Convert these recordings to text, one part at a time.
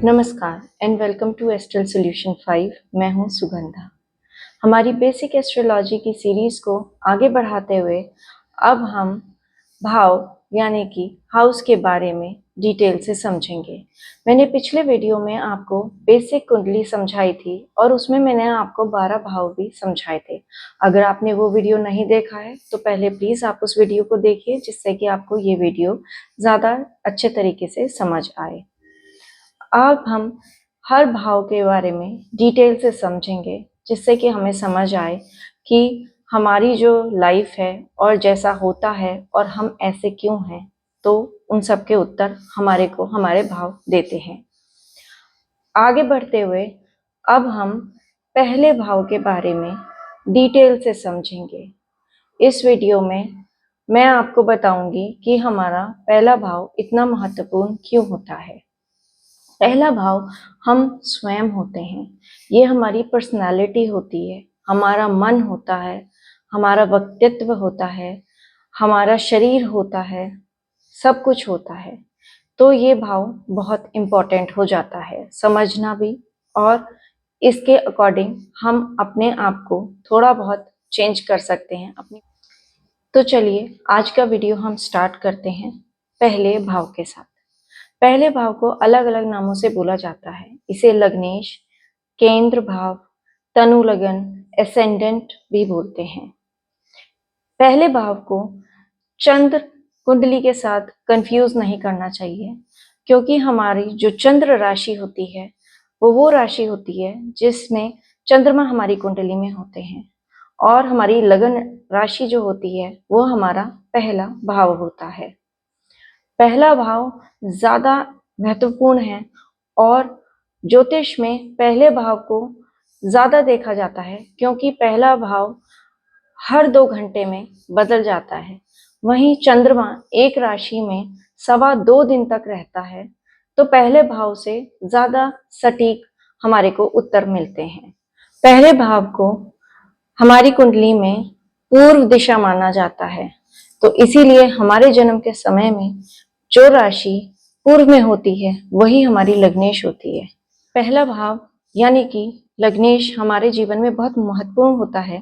नमस्कार and welcome to astral solution 5। मैं हूं सुगंधा। हमारी बेसिक एस्ट्रोलॉजी की सीरीज को आगे बढ़ाते हुए अब हम भाव यानी कि हाउस के बारे में डिटेल से समझेंगे। मैंने पिछले वीडियो में आपको बेसिक कुंडली समझाई थी और उसमें मैंने आपको 12 भाव भी समझाए थे। अगर आपने वो वीडियो नहीं देखा है तो पहले प्लीज़ आप उस वीडियो को देखिए, जिससे कि आपको ये वीडियो ज़्यादा अच्छे तरीके से समझ आए। अब हम हर भाव के बारे में डिटेल से समझेंगे, जिससे कि हमें समझ आए कि हमारी जो लाइफ है और जैसा होता है और हम ऐसे क्यों हैं, तो उन सब के उत्तर हमारे को हमारे भाव देते हैं। आगे बढ़ते हुए अब हम पहले भाव के बारे में डिटेल से समझेंगे। इस वीडियो में मैं आपको बताऊंगी कि हमारा पहला भाव इतना महत्वपूर्ण क्यों होता है। पहला भाव हम स्वयं होते हैं। ये हमारी पर्सनालिटी होती है, हमारा मन होता है, हमारा व्यक्तित्व होता है, हमारा शरीर होता है, सब कुछ होता है। तो ये भाव बहुत इम्पोर्टेंट हो जाता है समझना भी, और इसके अकॉर्डिंग हम अपने आप को थोड़ा बहुत चेंज कर सकते हैं अपनी। तो चलिए आज का वीडियो हम स्टार्ट करते हैं पहले भाव के साथ। पहले भाव को अलग अलग नामों से बोला जाता है। इसे लग्नेश, केंद्र भाव, तनु लगन, एसेंडेंट भी बोलते हैं। पहले भाव को चंद्र कुंडली के साथ कंफ्यूज नहीं करना चाहिए, क्योंकि हमारी जो चंद्र राशि होती है वो राशि होती है जिसमें चंद्रमा हमारी कुंडली में होते हैं, और हमारी लगन राशि जो होती है वो हमारा पहला भाव होता है। पहला भाव ज्यादा महत्वपूर्ण है और ज्योतिष में पहले भाव को ज्यादा देखा जाता है, क्योंकि पहला भाव हर 2 घंटे में बदल जाता है। वहीं चंद्रमा एक राशि में 2.25 दिन तक रहता है, तो पहले भाव से ज्यादा सटीक हमारे को उत्तर मिलते हैं। पहले भाव को हमारी कुंडली में पूर्व दिशा माना जाता है, तो इसीलिए हमारे जन्म के समय में जो राशि पूर्व में होती है वही हमारी लग्नेश होती है। पहला भाव यानी कि लग्नेश हमारे जीवन में बहुत महत्वपूर्ण होता है,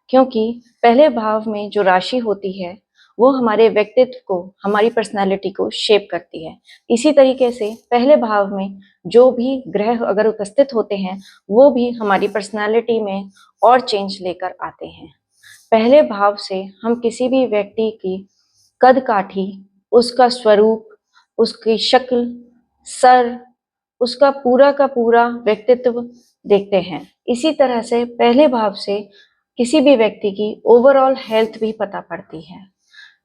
क्योंकि पहले भाव में जो राशि होती है वो हमारे व्यक्तित्व को, हमारी पर्सनालिटी को शेप करती है। इसी तरीके से पहले भाव में जो भी ग्रह अगर उपस्थित होते हैं वो भी हमारी पर्सनालिटी में और चेंज लेकर आते हैं। पहले भाव से हम किसी भी व्यक्ति की कद काठी, उसका स्वरूप, उसकी शक्ल, सर, उसका पूरा का पूरा व्यक्तित्व देखते हैं। इसी तरह से पहले भाव से किसी भी व्यक्ति की ओवरऑल हेल्थ भी पता पड़ती है।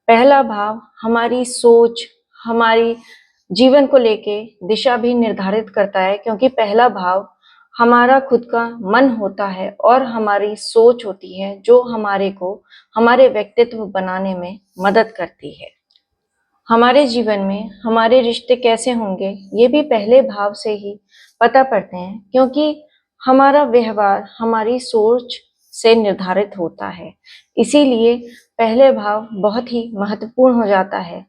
पहला भाव हमारी सोच, हमारी जीवन को लेके दिशा भी निर्धारित करता है, क्योंकि पहला भाव हमारा खुद का मन होता है और हमारी सोच होती है जो हमारे को हमारे व्यक्तित्व बनाने में मदद करती है। हमारे जीवन में हमारे रिश्ते कैसे होंगे ये भी पहले भाव से ही पता पड़ते हैं, क्योंकि हमारा व्यवहार हमारी सोच से निर्धारित होता है। इसीलिए पहले भाव बहुत ही महत्वपूर्ण हो जाता है।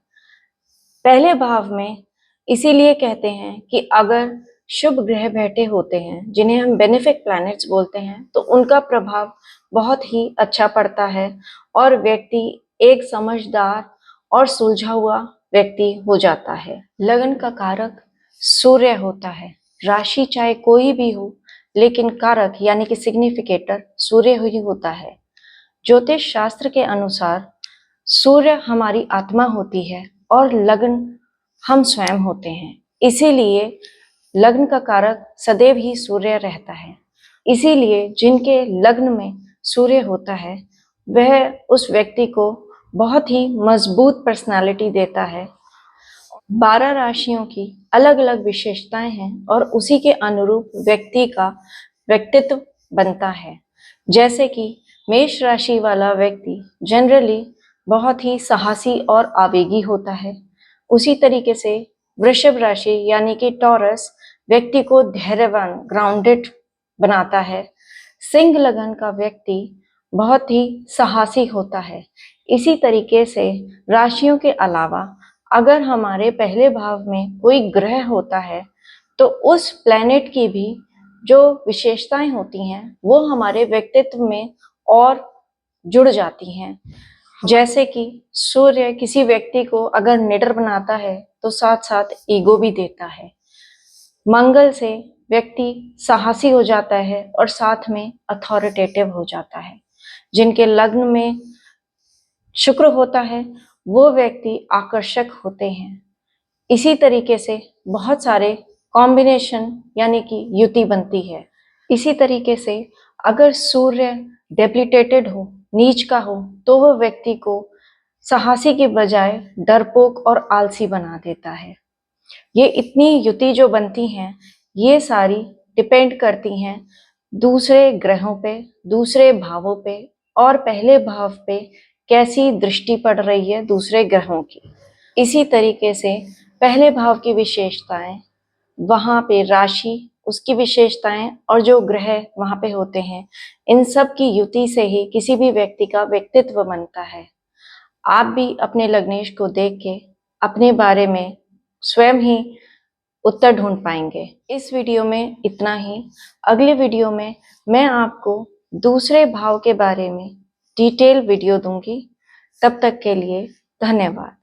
पहले भाव में इसीलिए कहते हैं कि अगर शुभ ग्रह बैठे होते हैं, जिन्हें हम बेनिफिक प्लैनेट्स बोलते हैं, तो उनका प्रभाव बहुत ही अच्छा पड़ता है और व्यक्ति एक समझदार और सुलझा हुआ व्यक्ति हो जाता है। लगन का कारक सूर्य होता है। राशि चाहे कोई भी हो, लेकिन कारक यानी कि सिग्निफिकेटर सूर्य ही होता है। ज्योतिष शास्त्र के अनुसार सूर्य हमारी आत्मा होती है और लग्न हम स्वयं होते हैं। इसीलिए लग्न का कारक सदैव ही सूर्य रहता है। इसीलिए जिनके लग्न में सूर्य होता है वह उस व्यक्ति को बहुत ही मजबूत पर्सनालिटी देता है। 12 राशियों की अलग अलग विशेषताएं हैं और उसी के अनुरूप व्यक्ति का व्यक्तित्व बनता है। जैसे कि मेष राशि वाला व्यक्ति जनरली बहुत ही साहसी और आवेगी होता है। उसी तरीके से वृषभ राशि यानी कि टॉरस व्यक्ति को धैर्यवान, ग्राउंडेड बनाता है। सिंह लगन का व्यक्ति बहुत ही साहसी होता है। इसी तरीके से राशियों के अलावा अगर हमारे पहले भाव में कोई ग्रह होता है तो उस प्लैनेट की भी जो विशेषताएं होती हैं वो हमारे व्यक्तित्व में और जुड़ जाती हैं। जैसे कि सूर्य किसी व्यक्ति को अगर निडर बनाता है तो साथ साथ ईगो भी देता है। मंगल से व्यक्ति साहसी हो जाता है और साथ में अथॉरिटेटिव हो जाता है। जिनके लग्न में शुक्र होता है वो व्यक्ति आकर्षक होते हैं। इसी तरीके से बहुत सारे कॉम्बिनेशन यानी कि युति बनती है। इसी तरीके से अगर सूर्य डेप्लीटेटेड हो, नीच का हो, तो वह व्यक्ति को साहसी की बजाय डरपोक और आलसी बना देता है। ये इतनी युति जो बनती हैं ये सारी डिपेंड करती हैं दूसरे ग्रहों पे, दूसरे भावों पे और पहले भाव पे कैसी दृष्टि पड़ रही है दूसरे ग्रहों की। इसी तरीके से पहले भाव की विशेषताएं, वहाँ पे राशि, उसकी विशेषताएं और जो ग्रह वहाँ पे होते हैं, इन सब की युति से ही किसी भी व्यक्ति का व्यक्तित्व बनता है। आप भी अपने लग्नेश को देख के अपने बारे में स्वयं ही उत्तर ढूंढ पाएंगे। इस वीडियो में इतना ही। अगले वीडियो में मैं आपको दूसरे भाव के बारे में डिटेल वीडियो दूंगी। तब तक के लिए धन्यवाद।